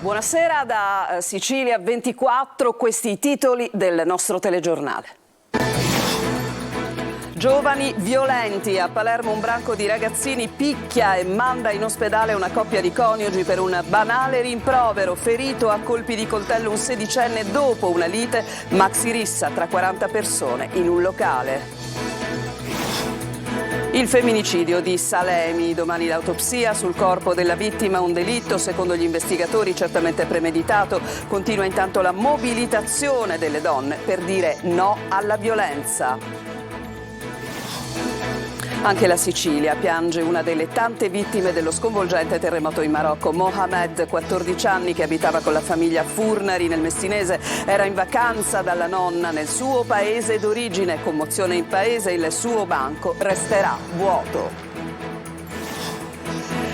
Buonasera da Sicilia 24, questi i titoli del nostro telegiornale. Giovani violenti, a Palermo un branco di ragazzini picchia e manda in ospedale una coppia di coniugi per un banale rimprovero, ferito a colpi di coltello un sedicenne dopo una lite, maxi rissa tra 40 persone in un locale. Il femminicidio di Salemi, domani l'autopsia sul corpo della vittima, un delitto secondo gli investigatori certamente premeditato. Continua intanto la mobilitazione delle donne per dire no alla violenza. Anche la Sicilia piange una delle tante vittime dello sconvolgente terremoto in Marocco. Mohamed, 14 anni, che abitava con la famiglia Furnari nel Messinese, era in vacanza dalla nonna nel suo paese d'origine. Commozione in paese, il suo banco resterà vuoto.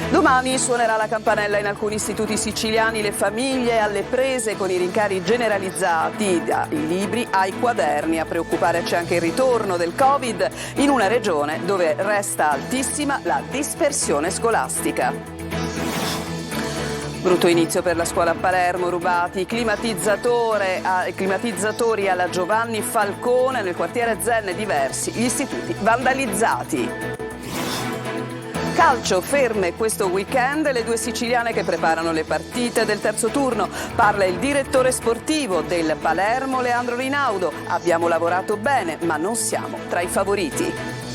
Domani suonerà la campanella in alcuni istituti siciliani, le famiglie alle prese con i rincari generalizzati dai libri ai quaderni. A preoccupare c'è anche il ritorno del Covid in una regione dove resta altissima la dispersione scolastica. Brutto inizio per la scuola a Palermo, rubati climatizzatori alla Giovanni Falcone nel quartiere Zen, diversi gli istituti vandalizzati. Calcio, ferme questo weekend le due siciliane che preparano le partite del terzo turno. Parla il direttore sportivo del Palermo, Leandro Rinaudo. Abbiamo lavorato bene, ma non siamo tra i favoriti.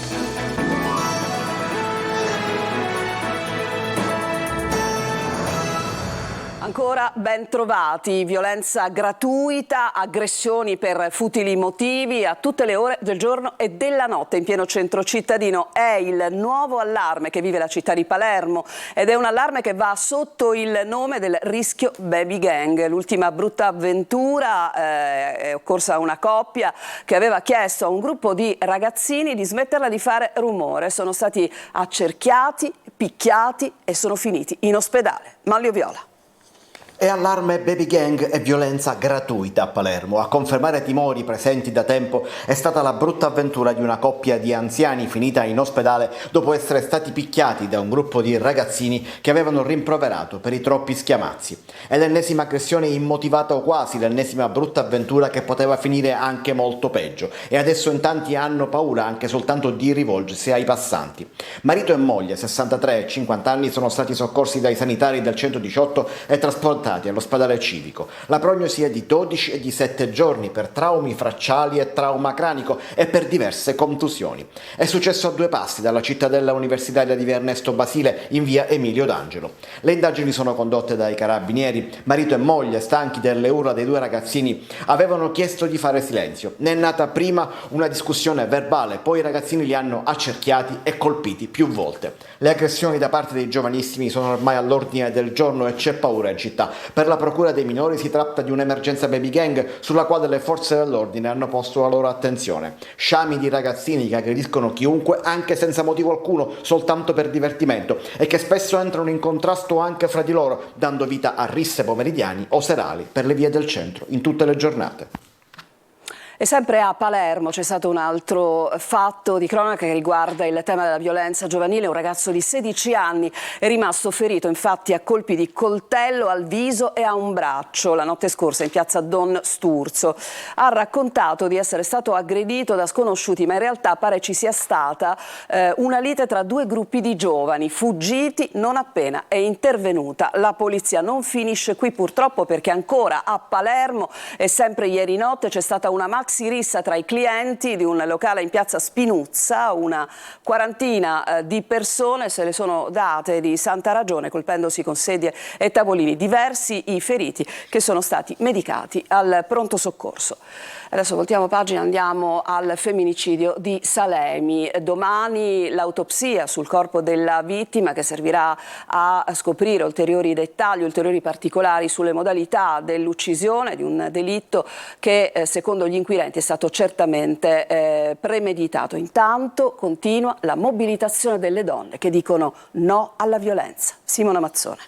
Ancora ben trovati, violenza gratuita, aggressioni per futili motivi a tutte le ore del giorno e della notte in pieno centro cittadino. È il nuovo allarme che vive la città di Palermo ed è un allarme che va sotto il nome del rischio baby gang. L'ultima brutta avventura è occorsa a una coppia che aveva chiesto a un gruppo di ragazzini di smetterla di fare rumore. Sono stati accerchiati, picchiati e sono finiti in ospedale. Manlio Viola. È allarme baby gang e violenza gratuita a Palermo. A confermare timori presenti da tempo è stata la brutta avventura di una coppia di anziani finita in ospedale dopo essere stati picchiati da un gruppo di ragazzini che avevano rimproverato per i troppi schiamazzi. È l'ennesima aggressione immotivata o quasi l'ennesima brutta avventura che poteva finire anche molto peggio e adesso in tanti hanno paura anche soltanto di rivolgersi ai passanti. Marito e moglie, 63 e 50 anni, sono stati soccorsi dai sanitari del 118 e trasportati all'ospedale civico. La prognosi è di 12 e di 7 giorni per traumi facciali e trauma cranico e per diverse contusioni. È successo a due passi dalla cittadella universitaria di Via Ernesto Basile in via Emilio D'Angelo. Le indagini sono condotte dai carabinieri. Marito e moglie, stanchi delle urla dei due ragazzini, avevano chiesto di fare silenzio. Ne è nata prima una discussione verbale, poi i ragazzini li hanno accerchiati e colpiti più volte. Le aggressioni da parte dei giovanissimi sono ormai all'ordine del giorno e c'è paura in città. Per la procura dei minori si tratta di un'emergenza baby gang sulla quale le forze dell'ordine hanno posto la loro attenzione. Sciami di ragazzini che aggrediscono chiunque anche senza motivo alcuno, soltanto per divertimento, e che spesso entrano in contrasto anche fra di loro, dando vita a risse pomeridiani o serali per le vie del centro in tutte le giornate. E sempre a Palermo c'è stato un altro fatto di cronaca che riguarda il tema della violenza giovanile. Un ragazzo di 16 anni è rimasto ferito infatti a colpi di coltello al viso e a un braccio la notte scorsa in piazza Don Sturzo. Ha raccontato di essere stato aggredito da sconosciuti, ma in realtà pare ci sia stata una lite tra due gruppi di giovani fuggiti non appena è intervenuta la polizia. Non finisce qui purtroppo, perché ancora a Palermo e sempre ieri notte c'è stata una maxi rissa tra i clienti di un locale in piazza Spinuzza. Una quarantina di persone se le sono date di santa ragione, colpendosi con sedie e tavolini. Diversi i feriti che sono stati medicati al pronto soccorso. Adesso voltiamo pagina, andiamo al femminicidio di Salemi. Domani l'autopsia sul corpo della vittima, che servirà a scoprire ulteriori dettagli, ulteriori particolari sulle modalità dell'uccisione di un delitto che secondo gli inquirenti è stato certamente premeditato. Intanto continua la mobilitazione delle donne che dicono no alla violenza. Simona Mazzone.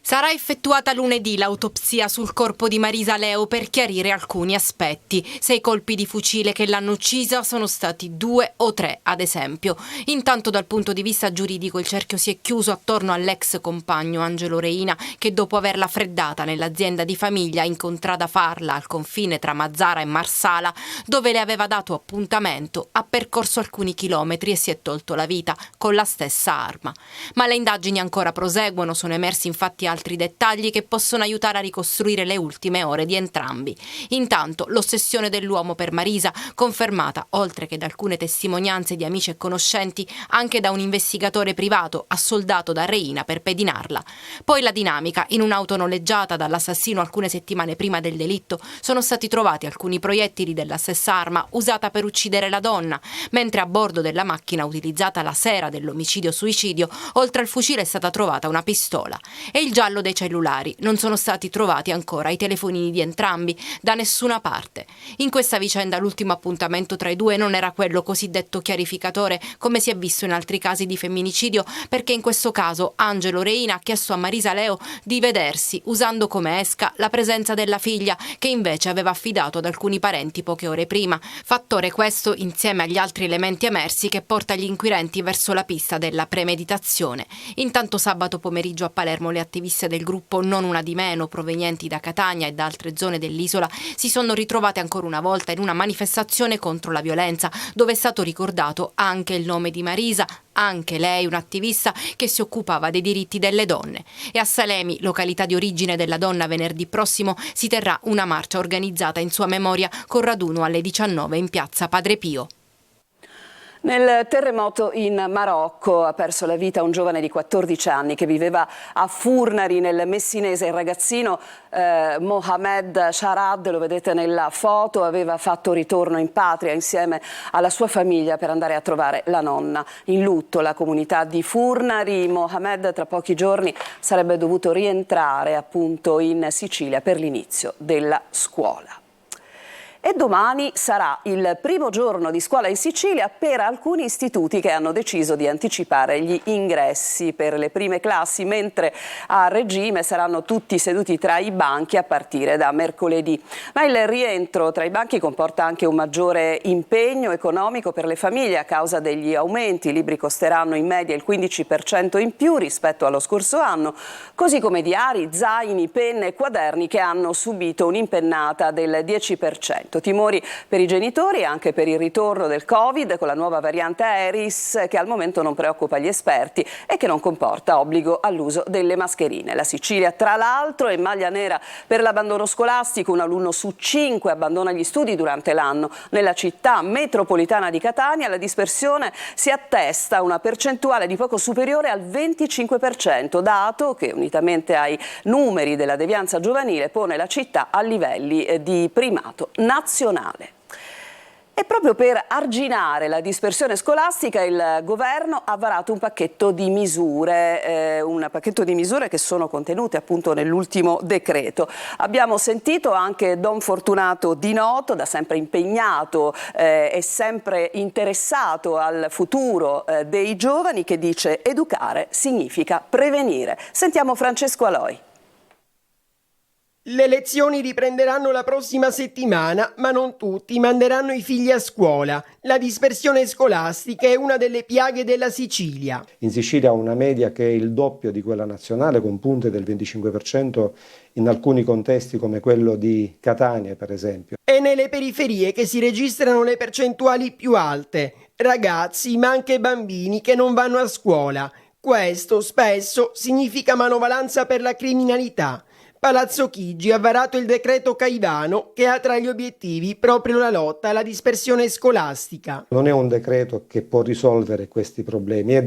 Sarà effettuata lunedì l'autopsia sul corpo di Marisa Leo per chiarire alcuni aspetti. Se i colpi di fucile che l'hanno uccisa sono stati 2 o 3, ad esempio. Intanto dal punto di vista giuridico il cerchio si è chiuso attorno all'ex compagno Angelo Reina, che dopo averla freddata nell'azienda di famiglia in contrada Farla al confine tra Mazara e Marsala, dove le aveva dato appuntamento, ha percorso alcuni chilometri e si è tolto la vita con la stessa arma. Ma le indagini ancora proseguono, sono emersi infatti altri dettagli che possono aiutare a ricostruire le ultime ore di entrambi. Intanto l'ossessione dell'uomo per Marisa, confermata oltre che da alcune testimonianze di amici e conoscenti, anche da un investigatore privato assoldato da Reina per pedinarla. Poi la dinamica: in un'auto noleggiata dall'assassino alcune settimane prima del delitto sono stati trovati alcuni proiettili della stessa arma usata per uccidere la donna, mentre a bordo della macchina utilizzata la sera dell'omicidio-suicidio, oltre al fucile è stata trovata una pistola. E il giallo dei cellulari: non sono stati trovati ancora i telefonini di entrambi da nessuna parte. In questa vicenda l'ultimo appuntamento tra i due non era quello cosiddetto chiarificatore come si è visto in altri casi di femminicidio, perché in questo caso Angelo Reina ha chiesto a Marisa Leo di vedersi, usando come esca la presenza della figlia, che invece aveva affidato ad alcuni parenti poche ore prima. Fattore questo, insieme agli altri elementi emersi, che porta gli inquirenti verso la pista della premeditazione. Intanto sabato pomeriggio a Palermo le attiviste del gruppo Non Una di Meno, provenienti da Catania e da altre zone dell'isola, si sono ritrovate ancora una volta in una manifestazione contro la violenza, dove è stato ricordato anche il nome di Marisa, anche lei un'attivista che si occupava dei diritti delle donne. E a Salemi, località di origine della donna, venerdì prossimo si terrà una marcia organizzata in sua memoria con raduno alle 19 in piazza Padre Pio. Nel terremoto in Marocco ha perso la vita un giovane di 14 anni che viveva a Furnari nel Messinese. Il ragazzino Mohamed Sharad, lo vedete nella foto, aveva fatto ritorno in patria insieme alla sua famiglia per andare a trovare la nonna. In lutto la comunità di Furnari. Mohamed tra pochi giorni sarebbe dovuto rientrare appunto in Sicilia per l'inizio della scuola. E domani sarà il primo giorno di scuola in Sicilia per alcuni istituti che hanno deciso di anticipare gli ingressi per le prime classi, mentre a regime saranno tutti seduti tra i banchi a partire da mercoledì. Ma il rientro tra i banchi comporta anche un maggiore impegno economico per le famiglie a causa degli aumenti. I libri costeranno in media il 15% in più rispetto allo scorso anno, così come diari, zaini, penne e quaderni che hanno subito un'impennata del 10%. Timori per i genitori e anche per il ritorno del Covid con la nuova variante Aeris, che al momento non preoccupa gli esperti e che non comporta obbligo all'uso delle mascherine. La Sicilia, tra l'altro, è in maglia nera per l'abbandono scolastico. Un alunno su 5 abbandona gli studi durante l'anno. Nella città metropolitana di Catania la dispersione si attesta a una percentuale di poco superiore al 25%, dato che unitamente ai numeri della devianza giovanile pone la città a livelli di primato nazionale. E proprio per arginare la dispersione scolastica il governo ha varato un pacchetto di misure che sono contenute appunto nell'ultimo decreto. Abbiamo sentito anche Don Fortunato Di Noto, da sempre impegnato e sempre interessato al futuro dei giovani, che dice: educare significa prevenire. Sentiamo Francesco Aloi. Le lezioni riprenderanno la prossima settimana, ma non tutti manderanno i figli a scuola. La dispersione scolastica è una delle piaghe della Sicilia. In Sicilia ha una media che è il doppio di quella nazionale, con punte del 25% in alcuni contesti come quello di Catania, per esempio. È nelle periferie che si registrano le percentuali più alte. Ragazzi, ma anche bambini che non vanno a scuola. Questo spesso significa manovalanza per la criminalità. Palazzo Chigi ha varato il decreto Caivano, che ha tra gli obiettivi proprio la lotta alla dispersione scolastica. Non è un decreto che può risolvere questi problemi, è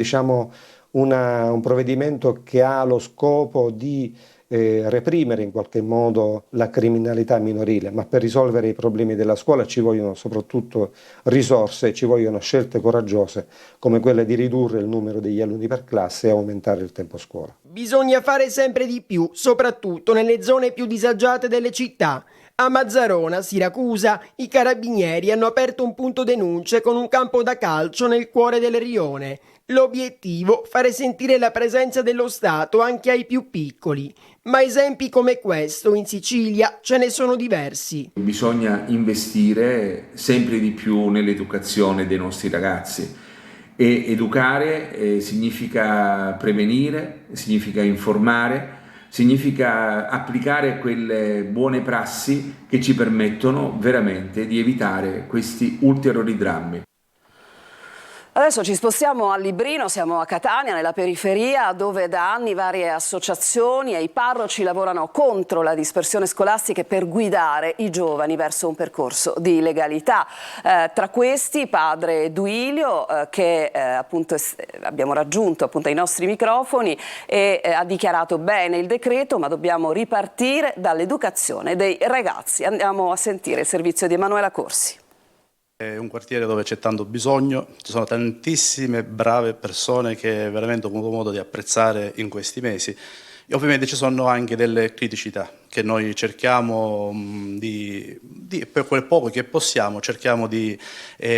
un provvedimento che ha lo scopo di reprimere in qualche modo la criminalità minorile, ma per risolvere i problemi della scuola ci vogliono soprattutto risorse, ci vogliono scelte coraggiose come quelle di ridurre il numero degli alunni per classe e aumentare il tempo scuola. Bisogna fare sempre di più, soprattutto nelle zone più disagiate delle città. A Mazzarona, Siracusa, i carabinieri hanno aperto un punto denunce con un campo da calcio nel cuore del rione. L'obiettivo: fare sentire la presenza dello Stato anche ai più piccoli. Ma esempi come questo in Sicilia ce ne sono diversi. Bisogna investire sempre di più nell'educazione dei nostri ragazzi e educare significa prevenire, significa informare, significa applicare quelle buone prassi che ci permettono veramente di evitare questi ulteriori drammi. Adesso ci spostiamo a Librino, siamo a Catania, nella periferia, dove da anni varie associazioni e i parroci lavorano contro la dispersione scolastica e per guidare i giovani verso un percorso di legalità. Tra questi padre Duilio, che appunto abbiamo raggiunto appunto ai nostri microfoni, e ha dichiarato bene il decreto, ma dobbiamo ripartire dall'educazione dei ragazzi. Andiamo a sentire il servizio di Emanuela Corsi. È un quartiere dove c'è tanto bisogno, ci sono tantissime brave persone che veramente ho avuto modo di apprezzare in questi mesi e ovviamente ci sono anche delle criticità che noi cerchiamo per quel poco che possiamo, cerchiamo di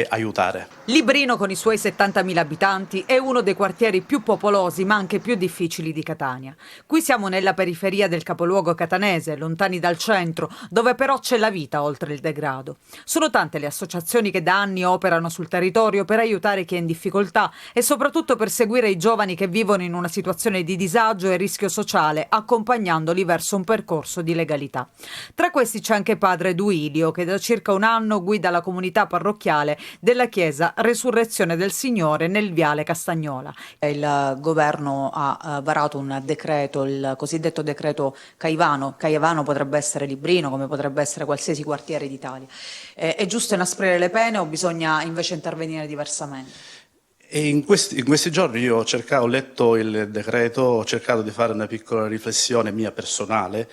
aiutare. Librino, con i suoi 70.000 abitanti, è uno dei quartieri più popolosi ma anche più difficili di Catania. Qui siamo nella periferia del capoluogo catanese, lontani dal centro, dove però c'è la vita oltre il degrado. Sono tante le associazioni che da anni operano sul territorio per aiutare chi è in difficoltà e soprattutto per seguire i giovani che vivono in una situazione di disagio e rischio sociale, accompagnandoli verso un percorso di legalità. Tra questi c'è anche padre Duilio, che da circa un anno guida la comunità parrocchiale della chiesa Resurrezione del Signore nel viale Castagnola. Il governo ha varato un decreto, il cosiddetto decreto Caivano. Caivano potrebbe essere Librino, come potrebbe essere qualsiasi quartiere d'Italia. È giusto inasprire le pene o bisogna invece intervenire diversamente? E in questi giorni io ho letto il decreto, ho cercato di fare una piccola riflessione mia personale.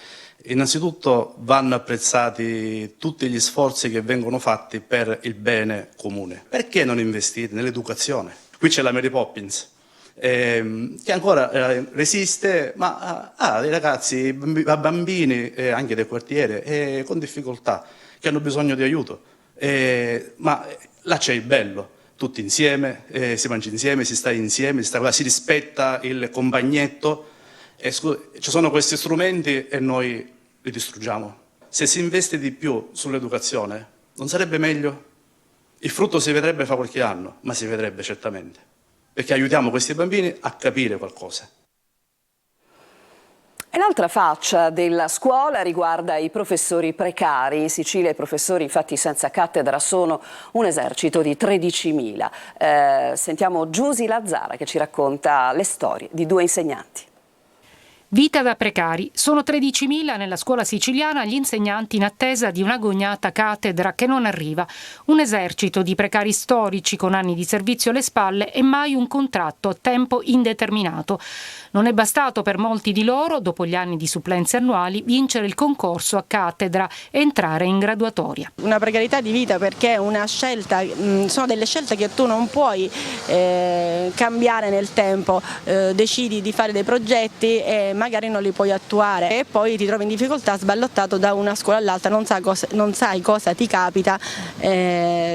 Innanzitutto vanno apprezzati tutti gli sforzi che vengono fatti per il bene comune. Perché non investire nell'educazione? Qui c'è la Mary Poppins, che ancora resiste, ma ha dei ragazzi, bambini anche del quartiere con difficoltà, che hanno bisogno di aiuto. Ma là c'è il bello. Tutti insieme, si mangia insieme, si sta insieme, si rispetta il compagnetto. Ci sono questi strumenti e noi li distruggiamo. Se si investe di più sull'educazione, non sarebbe meglio? Il frutto si vedrebbe fra qualche anno, ma si vedrebbe certamente, perché aiutiamo questi bambini a capire qualcosa. E l'altra faccia della scuola riguarda i professori precari. In Sicilia i professori, infatti, senza cattedra sono un esercito di 13.000. Sentiamo Giusy Lazzara che ci racconta le storie di due insegnanti. Vita da precari. Sono 13.000 nella scuola siciliana gli insegnanti in attesa di un'agognata cattedra che non arriva. Un esercito di precari storici con anni di servizio alle spalle e mai un contratto a tempo indeterminato. Non è bastato per molti di loro, dopo gli anni di supplenze annuali, vincere il concorso a cattedra e entrare in graduatoria. Una precarietà di vita perché è una scelta, sono delle scelte che tu non puoi cambiare nel tempo, decidi di fare dei progetti e magari non li puoi attuare e poi ti trovi in difficoltà sballottato da una scuola all'altra, non sai cosa ti capita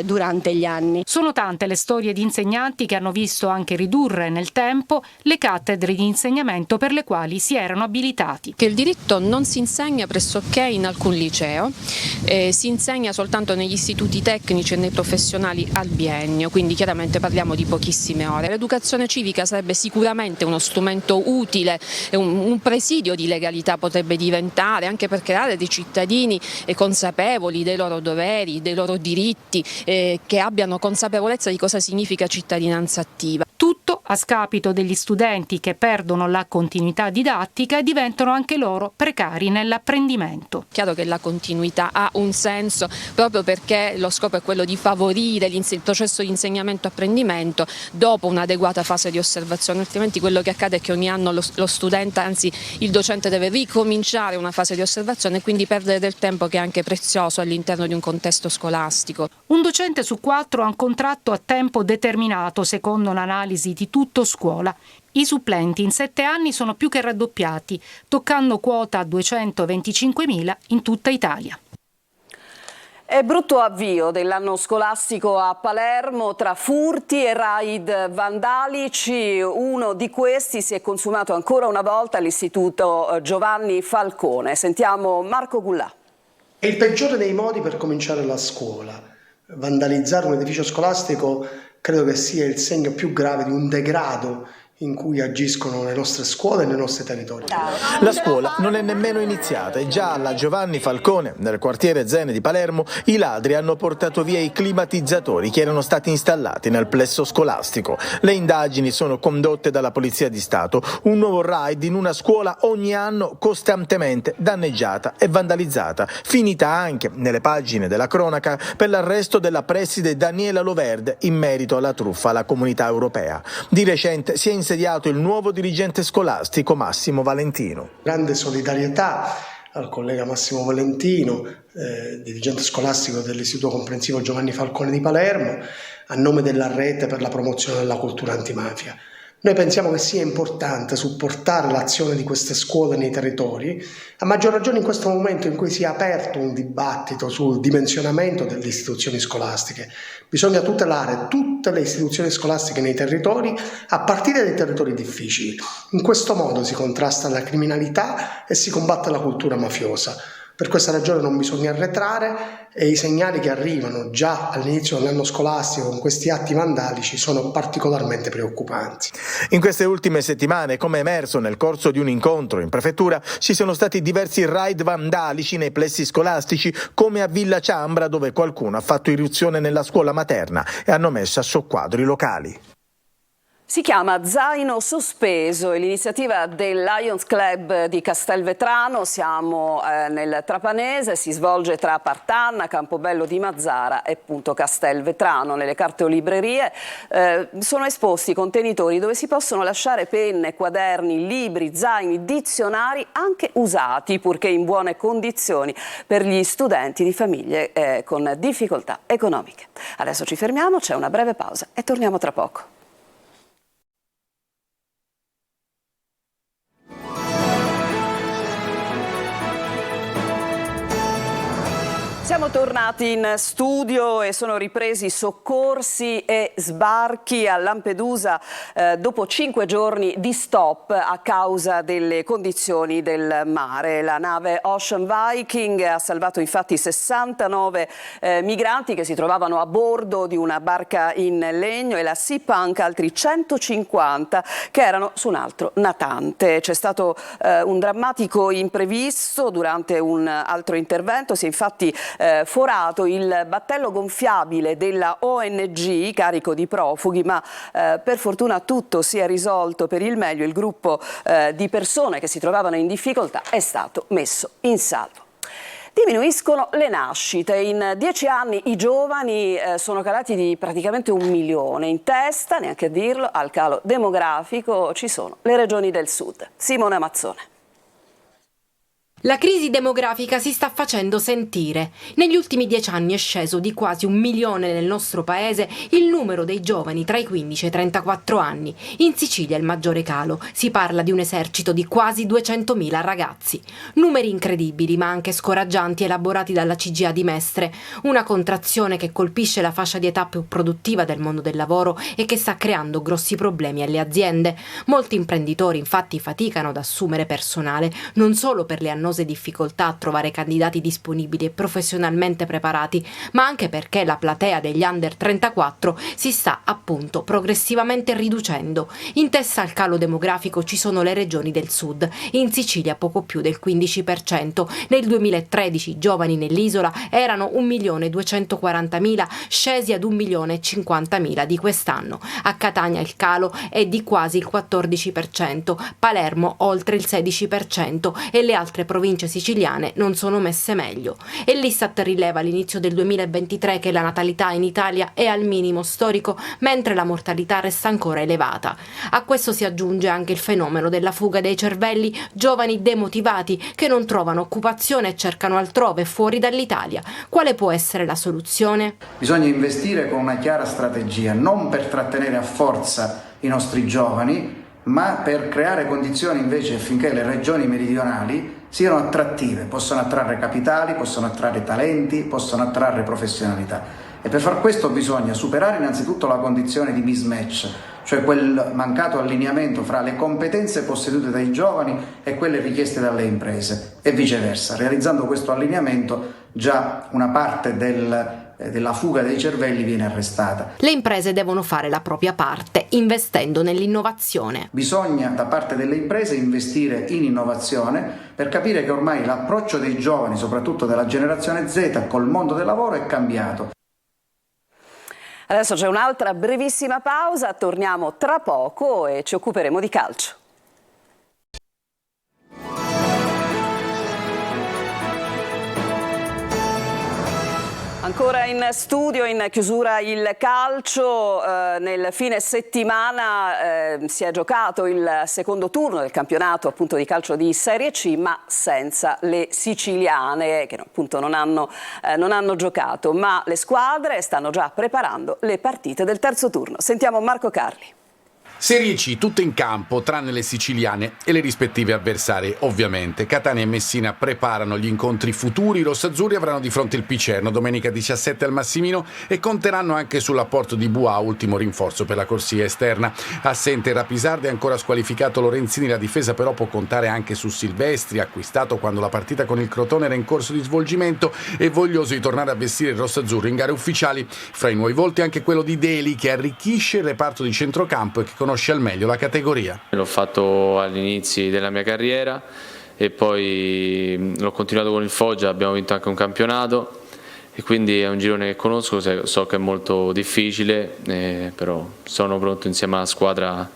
durante gli anni. Sono tante le storie di insegnanti che hanno visto anche ridurre nel tempo le cattedre di insegnamento per le quali si erano abilitati. Che il diritto non si insegna pressoché in alcun liceo, si insegna soltanto negli istituti tecnici e nei professionali al biennio, quindi chiaramente parliamo di pochissime ore. L'educazione civica sarebbe sicuramente uno strumento utile, un presidio di legalità potrebbe diventare, anche per creare dei cittadini consapevoli dei loro doveri, dei loro diritti, che abbiano consapevolezza di cosa significa cittadinanza attiva. Tutto a scapito degli studenti che perdono la continuità didattica e diventano anche loro precari nell'apprendimento. Chiaro che la continuità ha un senso proprio perché lo scopo è quello di favorire il processo di insegnamento-apprendimento dopo un'adeguata fase di osservazione, altrimenti quello che accade è che ogni anno lo studente, anzi il docente, deve ricominciare una fase di osservazione e quindi perdere del tempo che è anche prezioso all'interno di un contesto scolastico. Un docente su 4 ha un contratto a tempo determinato, secondo un'analisi di Tutto Scuola. I supplenti in 7 anni sono più che raddoppiati, toccando quota 225.000 in tutta Italia. È brutto avvio dell'anno scolastico a Palermo tra furti e raid vandalici. Uno di questi si è consumato ancora una volta all'istituto Giovanni Falcone. Sentiamo Marco Gullà. È il peggiore dei modi per cominciare la scuola. Vandalizzare un edificio scolastico credo che sia il segno più grave di un degrado in cui agiscono le nostre scuole e nei nostri territori. La scuola non è nemmeno iniziata e già alla Giovanni Falcone, nel quartiere Zene di Palermo, i ladri hanno portato via i climatizzatori che erano stati installati nel plesso scolastico. Le indagini sono condotte dalla Polizia di Stato. Un nuovo raid in una scuola ogni anno costantemente danneggiata e vandalizzata, finita anche nelle pagine della cronaca per l'arresto della preside Daniela Loverde in merito alla truffa alla Comunità Europea. Di recente si è insediato il nuovo dirigente scolastico Massimo Valentino. Grande solidarietà al collega Massimo Valentino, dirigente scolastico dell'Istituto Comprensivo Giovanni Falcone di Palermo, a nome della rete per la promozione della cultura antimafia. Noi pensiamo che sia importante supportare l'azione di queste scuole nei territori, a maggior ragione in questo momento in cui si è aperto un dibattito sul dimensionamento delle istituzioni scolastiche. Bisogna tutelare tutte le istituzioni scolastiche nei territori, a partire dai territori difficili. In questo modo si contrasta la criminalità e si combatte la cultura mafiosa. Per questa ragione non bisogna arretrare e i segnali che arrivano già all'inizio dell'anno scolastico con questi atti vandalici sono particolarmente preoccupanti. In queste ultime settimane, come emerso nel corso di un incontro in prefettura, ci sono stati diversi raid vandalici nei plessi scolastici, come a Villa Ciambra, dove qualcuno ha fatto irruzione nella scuola materna e hanno messo a soqquadro i locali. Si chiama Zaino Sospeso, è l'iniziativa del Lions Club di Castelvetrano. Siamo nel Trapanese, si svolge tra Partanna, Campobello di Mazzara e appunto Castelvetrano. Nelle cartolibrerie sono esposti contenitori dove si possono lasciare penne, quaderni, libri, zaini, dizionari anche usati, purché in buone condizioni, per gli studenti di famiglie con difficoltà economiche. Adesso ci fermiamo, c'è una breve pausa e torniamo tra poco. Siamo tornati in studio e sono ripresi soccorsi e sbarchi a Lampedusa dopo 5 giorni di stop a causa delle condizioni del mare. La nave Ocean Viking ha salvato infatti 69 migranti che si trovavano a bordo di una barca in legno e la Sea Punk altri 150 che erano su un altro natante. C'è stato un drammatico imprevisto durante un altro intervento, si è infatti forato il battello gonfiabile della ONG carico di profughi, ma per fortuna tutto si è risolto per il meglio. Il gruppo di persone che si trovavano in difficoltà è stato messo in salvo. Diminuiscono le nascite, in 10 anni i giovani sono calati di praticamente 1 milione, in testa, neanche a dirlo, al calo demografico ci sono le regioni del sud. Simone Mazzone. La crisi demografica si sta facendo sentire. Negli ultimi 10 anni è sceso di quasi 1 milione nel nostro paese il numero dei giovani tra i 15 e i 34 anni. In Sicilia il maggiore calo. Si parla di un esercito di quasi 200.000 ragazzi. Numeri incredibili ma anche scoraggianti elaborati dalla CGIA di Mestre. Una contrazione che colpisce la fascia di età più produttiva del mondo del lavoro e che sta creando grossi problemi alle aziende. Molti imprenditori infatti faticano ad assumere personale, non solo per le annose difficoltà a trovare candidati disponibili e professionalmente preparati, ma anche perché la platea degli under 34 si sta appunto progressivamente riducendo. In testa al calo demografico ci sono le regioni del sud, in Sicilia poco più del 15%. Nel 2013 i giovani nell'isola erano 1.240.000, scesi ad 1.050.000 di quest'anno. A Catania il calo è di quasi il 14%, Palermo oltre il 16% e le altre province siciliane non sono messe meglio. E l'Istat rileva all'inizio del 2023 che la natalità in Italia è al minimo storico, mentre la mortalità resta ancora elevata. A questo si aggiunge anche il fenomeno della fuga dei cervelli, giovani demotivati che non trovano occupazione e cercano altrove fuori dall'Italia. Quale può essere la soluzione? Bisogna investire con una chiara strategia, non per trattenere a forza i nostri giovani, ma per creare condizioni invece affinché le regioni meridionali siano attrattive, possano attrarre capitali, possono attrarre talenti, possono attrarre professionalità. E per far questo bisogna superare innanzitutto la condizione di mismatch, cioè quel mancato allineamento fra le competenze possedute dai giovani e quelle richieste dalle imprese e viceversa. Realizzando questo allineamento già una parte della fuga dei cervelli viene arrestata. Le imprese devono fare la propria parte, investendo nell'innovazione. Bisogna da parte delle imprese investire in innovazione per capire che ormai l'approccio dei giovani, soprattutto della generazione Z, col mondo del lavoro è cambiato. Adesso c'è un'altra brevissima pausa, torniamo tra poco e ci occuperemo di calcio. Ancora in studio, in chiusura il calcio, nel fine settimana si è giocato il secondo turno del campionato appunto di calcio di Serie C, ma senza le siciliane che appunto non hanno giocato, ma le squadre stanno già preparando le partite del terzo turno. Sentiamo Marco Carli. Serie C, tutte in campo, tranne le siciliane e le rispettive avversarie, ovviamente. Catania e Messina preparano gli incontri futuri, i rossazzurri avranno di fronte il Picerno domenica 17 al Massimino e conteranno anche sull'apporto di Buà, ultimo rinforzo per la corsia esterna. Assente Rapisardi, ancora squalificato Lorenzini, la difesa però può contare anche su Silvestri, acquistato quando la partita con il Crotone era in corso di svolgimento e voglioso di tornare a vestire il rossazzurro in gare ufficiali. Fra i nuovi volti anche quello di Deli, che arricchisce il reparto di centrocampo e che conosce al meglio la categoria. L'ho fatto all'inizio della mia carriera e poi l'ho continuato con il Foggia, abbiamo vinto anche un campionato e quindi è un girone che conosco, so che è molto difficile, però sono pronto insieme alla squadra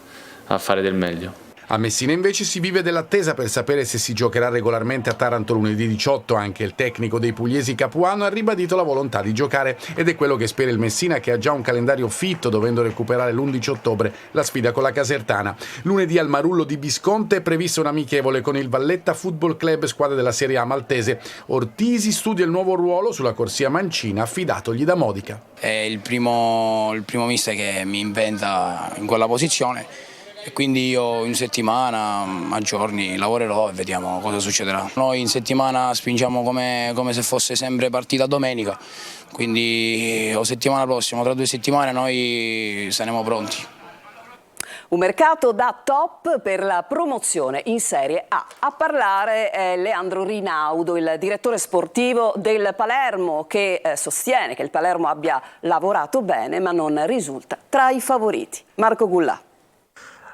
a fare del meglio. A Messina invece si vive dell'attesa per sapere se si giocherà regolarmente a Taranto lunedì 18. Anche il tecnico dei pugliesi Capuano ha ribadito la volontà di giocare ed è quello che spera il Messina, che ha già un calendario fitto, dovendo recuperare l'11 ottobre la sfida con la Casertana. Lunedì al Marullo di Visconte è prevista un amichevole con il Valletta Football Club, squadra della Serie A maltese. Ortisi studia il nuovo ruolo sulla corsia mancina affidatogli da Modica. È il primo mister che mi inventa in quella posizione. E quindi io in settimana, a giorni, lavorerò e vediamo cosa succederà. Noi in settimana spingiamo come se fosse sempre partita domenica, quindi o settimana prossima, tra 2 settimane noi saremo pronti. Un mercato da top per la promozione in Serie A. A parlare è Leandro Rinaudo, il direttore sportivo del Palermo, che sostiene che il Palermo abbia lavorato bene ma non risulta tra i favoriti. Marco Gullà.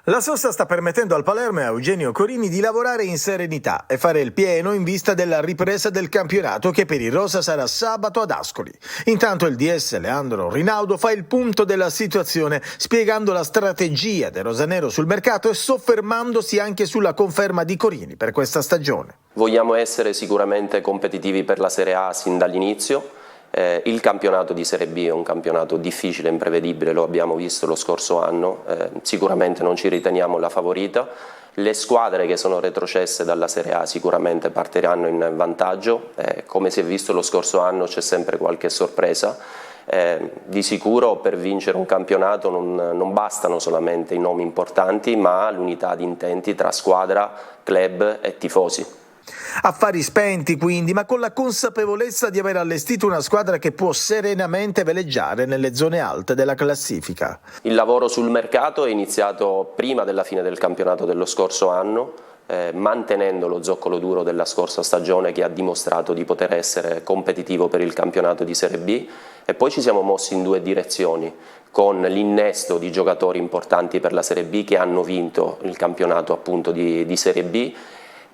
La sosta sta permettendo al Palermo e a Eugenio Corini di lavorare in serenità e fare il pieno in vista della ripresa del campionato che per i rosa sarà sabato ad Ascoli. Intanto il DS Leandro Rinaudo fa il punto della situazione spiegando la strategia del rosanero sul mercato e soffermandosi anche sulla conferma di Corini per questa stagione. Vogliamo essere sicuramente competitivi per la Serie A sin dall'inizio. Il campionato di Serie B è un campionato difficile e imprevedibile, lo abbiamo visto lo scorso anno, sicuramente non ci riteniamo la favorita. Le squadre che sono retrocesse dalla Serie A sicuramente partiranno in vantaggio, come si è visto lo scorso anno c'è sempre qualche sorpresa. Di sicuro per vincere un campionato non bastano solamente i nomi importanti, ma l'unità di intenti tra squadra, club e tifosi. Affari spenti quindi, ma con la consapevolezza di aver allestito una squadra che può serenamente veleggiare nelle zone alte della classifica. Il lavoro sul mercato è iniziato prima della fine del campionato dello scorso anno, mantenendo lo zoccolo duro della scorsa stagione che ha dimostrato di poter essere competitivo per il campionato di Serie B, e poi ci siamo mossi in 2 direzioni, con l'innesto di giocatori importanti per la Serie B che hanno vinto il campionato appunto di Serie B.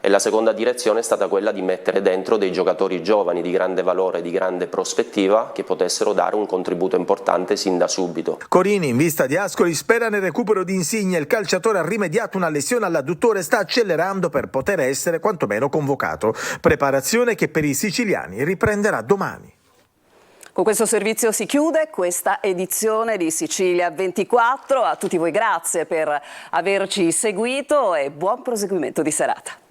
E la seconda direzione è stata quella di mettere dentro dei giocatori giovani di grande valore, di grande prospettiva, che potessero dare un contributo importante sin da subito. Corini, in vista di Ascoli, spera nel recupero di Insigne. Il calciatore ha rimediato una lesione all'adduttore e sta accelerando per poter essere quantomeno convocato. Preparazione che per i siciliani riprenderà domani. Con questo servizio si chiude questa edizione di Sicilia 24. A tutti voi grazie per averci seguito e buon proseguimento di serata.